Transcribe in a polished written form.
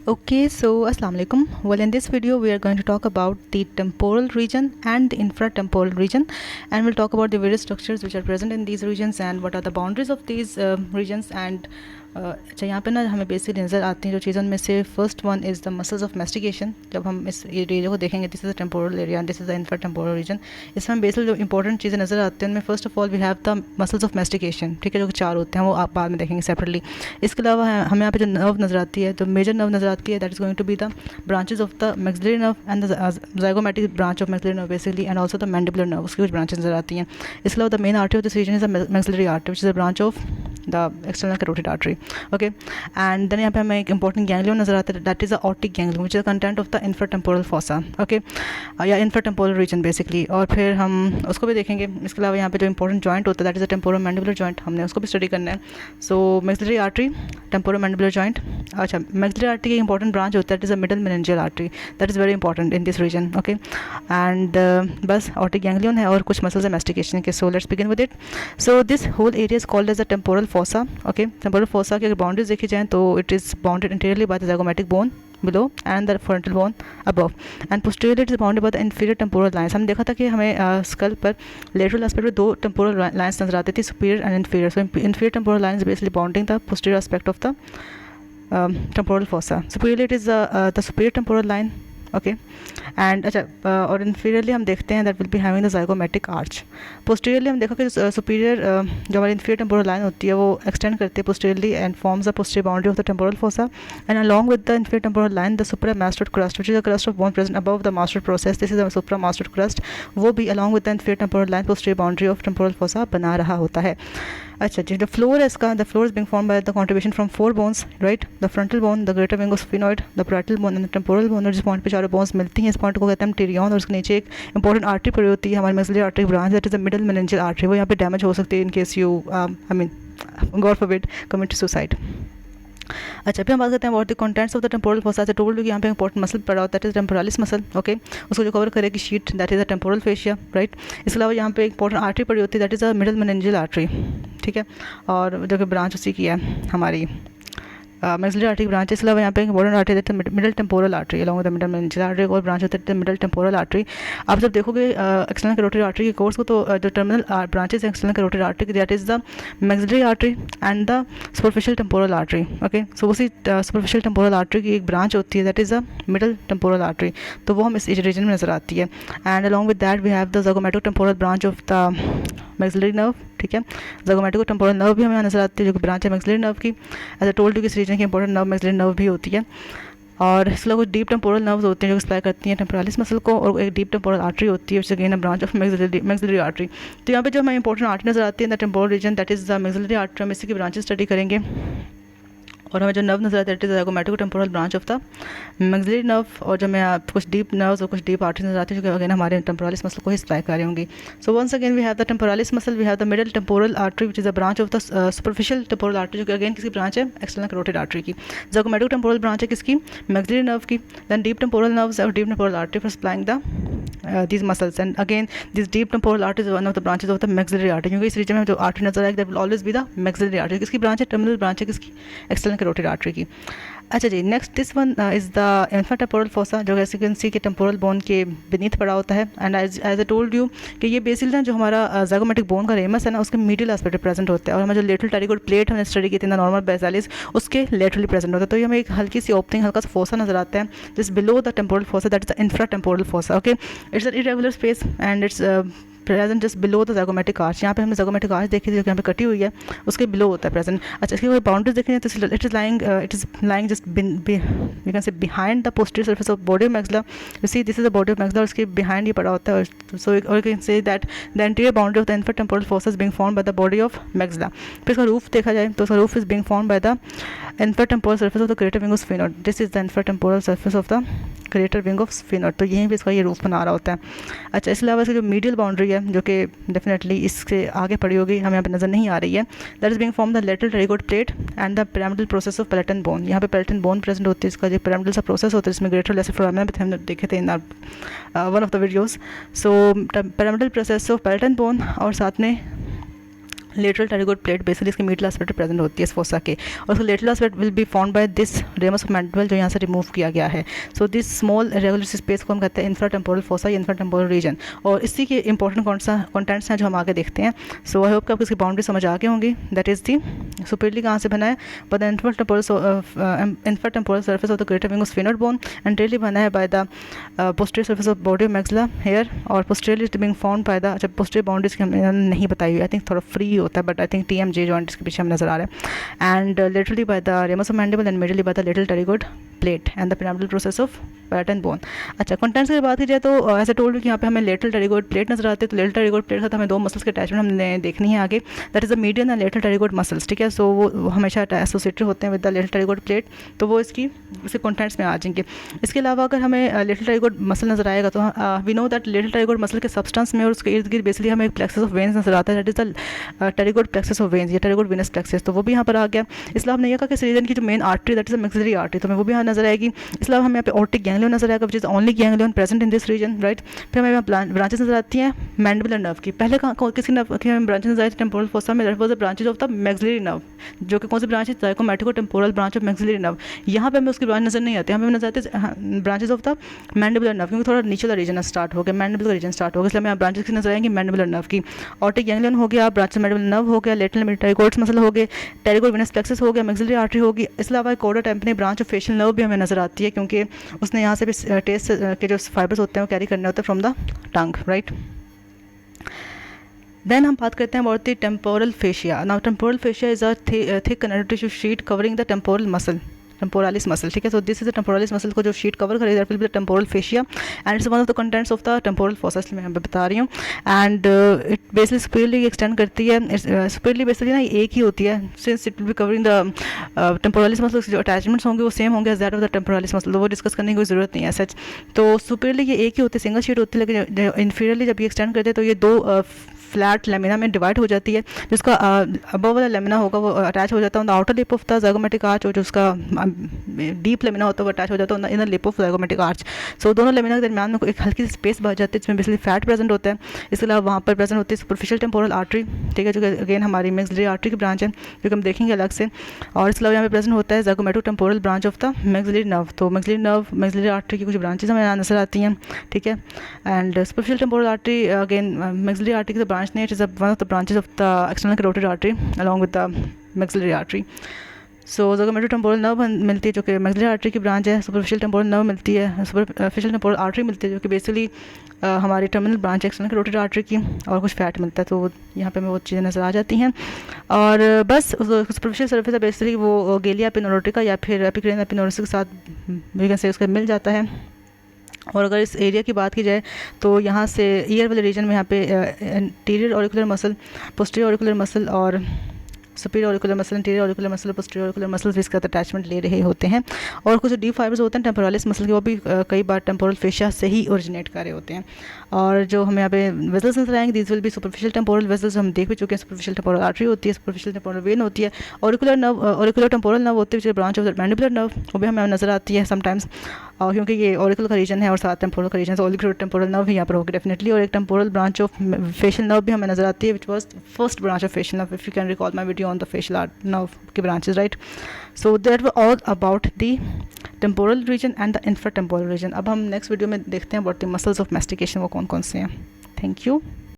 Okay, so Assalamu alaikum. Well, in this video we are going to talk about the temporal region and the infratemporal region, and we'll talk about the various structures which are present in these regions and what are the boundaries of these regions. And अच्छा यहाँ पे ना हमें basically नज़र आती हैं जो चीज़ों में से first one is the muscles of mastication. जब हम इस एरिया को देखेंगे, this is the temporal area and this is the infratemporal region. इसमें हम बेसिकली जो इंपॉर्टेंट चीज़ें नज़र आती हैं उनमें first of all we have the muscles of mastication. ठीक है, जो चार होते हैं वो आप बाद में देखेंगे सेपरेटली. इसके अलावा हमें यहाँ पे जो नर्व नज़र आती है, जो मेजर नर्व नज़र आती है, that is going to be the branches of the maxillary nerve and the zygomatic branch of maxillary nerve basically, and also the mandibular nerve, उसकी कुछ ब्रांचेज नज़र आती हैं. इसके अलावा the main artery of this region is the maxillary artery which is the branch of the external carotid artery. Okay, and then यहाँ पे हमें एक इंपॉर्टेंट गैंग्लियन नजर आता है, that is the optic ganglion which is the content of the infratemporal fossa. Okay, या infratemporal region basically. और फिर हम उसको भी देखेंगे. इसके अलावा यहाँ पे जो इंपॉर्टेंट जॉइंट होता है that is the temporomandibular joint, हमने उसको भी स्टडी करना है. So maxillary artery, temporomandibular joint. अच्छा, मैक्सिलरी आर्टरी की इंपॉर्टेंट ब्रांच होता है, that is the middle meningeal artery, that is very important in this region. Okay, and बस ऑप्टिक गैंग्लियन है और कुछ मसल्स मैस्टिकेशन के. So let's begin with it. So this whole area is called as the temporal fossa. Okay, temporal fossa की अगर boundaries देखी जाए तो it is bounded interiorly by the zygomatic bone below and the frontal bone above, and posteriorly it is bounded by the inferior temporal lines. हमने देखा था कि हमें स्कल पर लेटरल एस्पेक्ट में दो टेम्पोरल लाइंस नजर आती थी, superior and inferior. So inferior temporal line is basically bounding the posterior aspect of the temporal fossa. Superiorly it is the superior temporal line. Okay, and अच्छा, और inferiorly हम देखते हैं that will be having the zygomatic arch. Posteriorly हम देखा कि superior जो हमारी इन्फीरियर टेम्पोरल लाइन होती है वो एक्सटेंड करती है posteriorly and forms the posterior boundary of the temporal fossa, and along with the inferior temporal line the supramastoid crest which is the crest of bone present above the mastoid process, this is the supramastoid crest, वो भी along with the inferior temporal line posterior boundary of temporal fossa बना रहा होता है. अच्छा जी, the floor है इसका, the floor is being formed by the contribution from four bones, right. The frontal bone, the greater wing of sphenoid, the parietal bone and the temporal bone. और जिस point पे चारों बोन्स मिलती हैं इस point को कहते हैं टेरियन, और उसके नीचे एक इंपॉर्टेंट आर्टरी पड़ी होती है, हमारी maxillary artery branch, that is the middle meningeal artery. वो यहाँ पे डैमेज हो सकती है in case you I mean God forbid commit suicide. अच्छा, फिर हम बात करते हैं about the contents of the temporal fossa. ऐसे टोल्ड कि यहाँ पे इंपॉर्टेंट मसल पड़ा होता है, दैट इज टेम्पोरालिस मसल. ओके, उसको जो कवर करेगी sheet, that is the temporal fascia, right. इसके अलावा यहाँ पे इंपॉर्टेंट आर्टरी पड़ी होती है, that is the middle meningeal artery. ठीक है, और जो कि ब्रांच उसी की है हमारी मैक्सिलरी आर्टरी ब्रांच. इसके अलावा यहाँ पे इंपॉर्टेंट आर्टरी देते हैं middle temporal artery, along with the middle meningeal artery. और ब्रांच होते हैं मिडल टेम्पोरल आर्टरी. आप जब देखोगे एक्सटर्नल कैरोटिड आर्टरी के कोर्स को, तो जो टर्मिनल ब्रांचेस है external carotid artery, that is the maxillary artery and the superficial temporal artery. Okay, so उसी सुपरफिशियल टेम्पोरल आर्टरी की एक ब्रांच होती है, that is the middle temporal artery, तो वो हम इस रीजन में नजर आती है. And along with that we have the zygomatic temporal branch of the maxillary nerve. ठीक है, zygomatic टेम्पोरल नर्व भी हमें यहाँ नजर आती है, जो कि ब्रांच है मैक्सिलरी नर्व की. एज अ टोल्ड यू कि इस रीजन की इंपॉर्टेंट नर्व मैक्सिलरी नर्व भी होती है. और इसके अलावा कुछ डीप टेम्पोरल नर्व्स होते हैं जो सप्लाई करती हैं टेम्पोरालिस मसल को, और एक डीप टेम्पोरल आर्टरी होती है which again a branch of maxillary artery. तो यहाँ पे जो हमें इंपॉर्टेंट आर्टरी नजर आती है the temporal region, that is the maxillary artery. हम इसी की ब्रांचेस स्टडी करेंगे. और हमें जो नर्व नजर आता है that is zygomatic temporal branch of the maxillary nerve. और जो मैं कुछ डीप नर्व्स और कुछ डीप आर्टरीज नजर आती है जो कि अगेन हमारे टेम्पोरालिस मसल को ही सप्लाई कर रही होंगी. So once again we have the temporalis muscle, we have the middle temporal artery which is the branch of the superficial temporal artery, जो कि अगेन किसकी ब्रांच है एक्सटर्नल कैरोटिड आर्टरी की. zygomatic टेम्पोरल ब्रांच है किसकी, maxillary nerve की. Then deep temporal nerves और deep temporal artery for supplying the these muscles, and again this deep temporal artery is one of the branches of the maxillary artery, क्योंकि इस region में जो artery नजर आएगी that will always be the maxillary artery. किसकी branch है, terminal branch है किसकी, एक्सटर्नल कैरोटिड आर्टरी की. अच्छा जी, next this one is the infratemporal fossa, जो जैसे कैन सी के टेम्पोरल बोन के बीनीथ पड़ा होता है. And as I told you कि ये बेसिकली ना जो हमारा zygomatic बोन का रेमस है ना, उसके मीडियल एस्पेक्ट प्रेजेंट होता है. और हमारा जो लेटरल टेरिकोड प्लेट हमने स्टडी की थी ना, नॉर्मल बेसालिस, उसके लेटरली प्रेजेंट होता है. तो ये हमें एक हल्की सी ओपनिंग, हल्का सा फोसा नजर आता है just below the temporal fossa, that is the infratemporal fossa. Okay, it's an irregular space and it's present just below the zygomatic arch. यहाँ पे हमने zygomatic arch देखी थी जो कि यहाँ पे कटी हुई है, उसके बिलो होता है प्रेजेंट. अच्छा, इसकी कोई बाउंड्रीज देखें तो it is lying just you can say behind the posterior surface of body of maxilla. You see this is the body of maxilla, और इसके बिहाइंड ये पड़ा होता है. सो और can say that the interior boundary of the infratemporal fossa is being formed by the body of maxilla. फिर इसका roof देखा जाए तो इसका roof is being formed by the infratemporal surface of the greater wing of sphenoid. This is the infratemporal surface of the greater wing of sphenoid. तो यहीं पे इसका ये रूफ बना रहा होता है. अच्छा, इसके अलावा इसकी जो मीडियल बाउंड्री है जो कि डेफिनेटली इससे आगे पड़ी होगी, हमें यहाँ पे नजर नहीं आ रही है, that is being form the lateral pterygoid plate and the pyramidal process of palatine bone. यहाँ पे पेलेटन बोन प्रेजेंट होती है, इसका जो पिरामिडल सा प्रोसेस होता है इसमें ग्रेटर लेसर फोरामेना भी हमने देखे थे in one of the videos. So pyramidal process of palatine bone, और साथ में लेटरल टेरिगोइड प्लेट बेसिकली इसके मीडियल एस्पेक्ट प्रेजेंट होती है इस फोसा के, और उसका lateral aspect will be found by this ramus of mandible जो यहाँ से रिमूव किया गया है। So this small regular space को हम कहते हैं इंफ्राटेम्पोरल फोसा या इंफ्राटेम्पोरल रीजन, और इसी के इंपॉर्टेंट कंटेंट्स हैं जो हम आगे देखते हैं। सो आई होप कि आपको इसकी बाउंड्री समझ आ गई होंगी। दैट इज दी सुपीरियरली कहाँ से बना है, by the infratemporal surface of the greater wing of sphenoid bone, anteriorly बना है by the posterior surface of body of maxilla here, और posteriorly being found by the, अच्छा पोस्टीरियर बाउंड्रीज की हमने नहीं बताई हुई, आई थिंक थोड़ा फ्री होता है, but I think TMJ joint इसके पीछे हम नजर आ रहे हैं, and laterally by the ramus of mandible and medially by the little pterygoid plate and the pyramidal process of pattern bone. अच्छा, कंटेंट्स की बात की जाए तो ऐसे टोल्ड कि यहाँ पे हमें लेटरल टेरिगोइड प्लेट नजर आते हैं, तो लेटरल टेरिगोइड प्लेट के साथ हमें दो मसल्स के अटैचमेंट हमने देखनी है आगे, that is the median and lateral pterygoid muscles, ठीक है। सो वो हमेशा एसोसिएटेड होते हैं with the lateral pterygoid plate, तो वो इसके कंटेंट्स में आ जाएंगे। इसके अलावा अगर हमें लेटरल टेरिगोइड मसल नजर आएगा तो we know that lateral pterygoid muscle के सब्सटेंस में और उसके इर्द गिर्द बेसिकली हमें एक प्लेक्सस ऑफ वेन्स नजर आता है, that is the pterygoid plexus of veins या टेरिगोइड वेनस प्लेक्सस, तो वो भी यहाँ पर आ गया। इसलिए हमने यह कहा कि इस रीजन की जो main artery that is the maxillary artery, तो हमें वो भी यहाँ नजर आएगी। इसके अलावा हमें यहाँ पे ऑर्टिक गैंग्लियन नजर आएगा which is only ganglion present in this region, right. फिर हमें ब्रांचेस नजर आती हैं मैंडिबुलर नर्व की। पहले किसी नर्व की हमें ब्रांचेस नजर आई थी टेम्पोरल फोसा में, that was the branches of the maxillary nerve, जो कि कौन सी ब्रांच है, zygomaticotemporal branch of maxillary nerve. यहाँ पे हमें उसकी ब्रांच नजर नहीं आती, हमें नजर आती है branches of the mandibular nerve, क्योंकि थोड़ा नीचे वाला रीजन स्टार्ट हो गया, मैंडिबुलर रीजन स्टार्ट हो गया, इसलिए हमें ब्रांचेस की नजर आएंगी मैंडिबुलर नर्व की। ऑर्टिक गैंग्लियन हो गया, ब्रांच मैंडिबुलर नर्व हो गया, लेटरल टेरिगोइड मसल हो गए, टेरिगोइड वेनस प्लेक्सस हो गया, मैक्सिलरी आर्टरी होगी। इसके अलावा कोडा tympani branch of facial nerve भी हमें नजर आती है, क्योंकि उसने यहाँ से भी टेस्ट के जो फाइबर्स होते हैं वो कैरी करने होते हैं from the tongue, right. Then हम बात करते हैं about the temporal fascia. Now temporal fascia is a thick connective tissue sheet covering the temporal muscle, temporalis muscle, ठीक है। So this is the temporalis muscle को जो शीट कवर करेगी, that will be the temporal fascia and it's one of the contents of the temporal fossa, इसलिए मैं यहाँ पे बता रही हूँ। And it basically superiorly extend करती है, सुपीरियरली बेसिकली ना एक ही होती है, since it will be covering the temporalis muscle, जो अटैचमेंट्स होंगे वो सेम होंगे as that of the temporalis muscle, तो वो डिस्कस करने की कोई जरूरत नहीं है सच। तो सुपीरियरली ये एक ही होती है, सिंगल शीट होती है, लेकिन इन्फीरियरली जब ये एक्सटेंड करते हैं तो ये दो फ्लैट लेमिना में डिवाइड हो जाती है, जिसका अबव वाला लेमिना होगा वो अटैच हो जाता है on the outer lip of the zygomatic arch, और जो उसका डीप लेमिना होता है वो अटैच हो जाता है on the inner lip of zygomatic arch. So दोनों लेमिना के दरमियान में एक हल्की सी स्पेस बच जाती है, जिसमें बेसिकली फैट प्रेजेंट होता है। इसके अलावा वहाँ पर प्रेजेंट होती है सुपरफिशियल टेम्पोरल आर्टरी, ठीक है, जो कि अगेन हमारी मैक्सिलरी आर्टरी की ब्रांच है, जो कि हम देखेंगे अलग से। और इसके अलावा यहाँ पे प्रेजेंट होता है zygomatic temporal branch of the maxillary nerve, तो मैक्सिलरी नर्व मैक्सिलरी आर्टरी की कुछ ब्रांचेज हमें यहाँ नजर आती हैं, ठीक है। And superficial temporal artery again maxillary artery की ब्रांच नहीं, it is one of the branches of the external carotid artery along with the maxillary artery. So zygomatic temporal nerve मिलती है जो कि मैक्सिलरी आर्टरी की ब्रांच है, superficial temporal nerve मिलती है, सुपरफिशियल टेम्पोरल आर्टरी मिलती है जो कि बेसिकली हमारी टर्मिनल ब्रांच है एक्सटर्नल कैरोटिड आर्टरी की, और कुछ फैट मिलता है, तो यहाँ पे हमें वो चीज़ें नज़र आ जाती हैं। और बस सुपरफिशियल सर्फेस है बेसिकली वो गेलिया एपिनोरोटिका या फिर एपिक्रेनिया एपिनोरोसिस के साथ वी कैन से उसका मिल जाता है। और अगर इस एरिया की बात की जाए तो यहाँ से ईयर वाले रीजन में यहाँ पे anterior auricular muscle, posterior auricular muscle और superior auricular muscle, interior auricular muscle, posterior auricular muscles भी इसका अटैचमेंट ले रहे होते हैं। और कुछ डीप फाइबर्स होते हैं टेम्पोरालिस मसल के, वो भी कई बार टेम्पोरल फेशिया से ही ओरिजिनेट कर रहे होते हैं। और जो हमें यहाँ पे वेसल्स नजर आएंगे, these will be superficial temporal vessels, हम देख भी चुके हैं। सुपरफिशियल टेम्पोरल आर्टरी होती है, सुपरफिशियल टेम्पोरल वेन होती है, auricular nerve, auricular temporal nerve होती है branch of the mandibular nerve, वो भी हमें नजर आती है समटाइम्स, और क्योंकि ये ऑरिकल का रीजन है और साथ टेम्पोरल का रीजन, ऑरिकुलर टेम्पोरल नर्व भी यहाँ पर होगी डेफिनेटली। और एक temporal branch of facial nerve भी हमें नजर आती है, which was first branch of facial nerve, if you can recall my video on the facial nerve के branches, right. So that were all about the temporal region and the infratemporal region. अब हम next video में देखते हैं about the muscles of mastication, वो कौन कौन से हैं। Thank you.